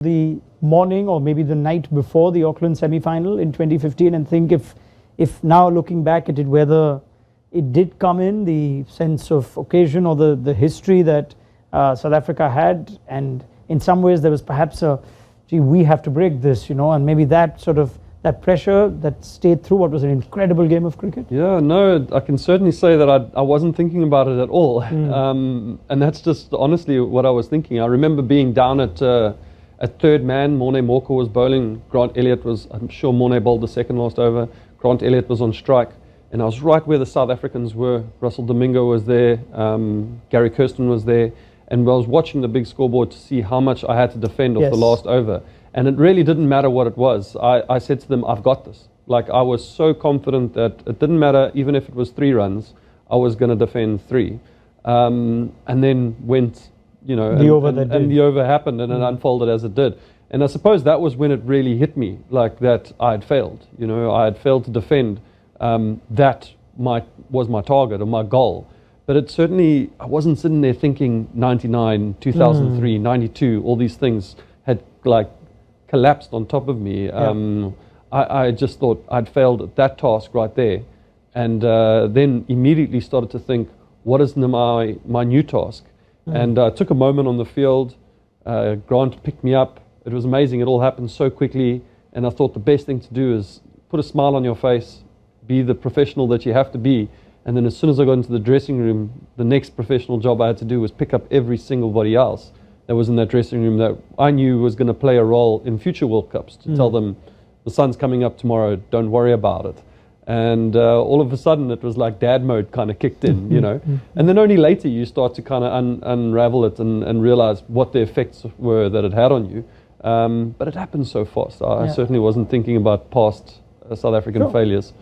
the morning or maybe the night before the Auckland semi-final in 2015 and think if now looking back at it, whether it did come in, the sense of occasion or the history that South Africa had, and in some ways there was perhaps gee, we have to break this, and maybe that sort of that pressure that stayed through what was an incredible game of cricket? Yeah, no, I can certainly say that I wasn't thinking about it at all. And that's just honestly what I was thinking. I remember being down at third man. Morne Morka was bowling. Grant Elliott was, I'm sure Morne bowled the second last over. Grant Elliott was on strike. And I was right where the South Africans were. Russell Domingo was there. Gary Kirsten was there. And I was watching the big scoreboard to see how much I had to defend off the last over. And it really didn't matter what it was. I said to them, I've got this. Like, I was so confident that it didn't matter, even if it was 3 runs, I was going to defend 3. And then went, and the over happened, and it unfolded as it did. And I suppose that was when it really hit me, like that I had failed. I had failed to defend. That was my target or my goal. But it certainly, I wasn't sitting there thinking 99, 2003, 92, all these things had collapsed on top of me. I just thought I'd failed at that task right there. And then immediately started to think, what is my new task? And I took a moment on the field. Grant picked me up. It was amazing. It all happened so quickly. And I thought the best thing to do is put a smile on your face, be the professional that you have to be. And then as soon as I got into the dressing room, the next professional job I had to do was pick up every single body else that was in that dressing room that I knew was going to play a role in future World Cups, to tell them the sun's coming up tomorrow, don't worry about it. And all of a sudden it was like dad mode kind of kicked in, And then only later you start to kind of unravel it and realize what the effects were that it had on you. But it happened so fast. I certainly wasn't thinking about past South African failures.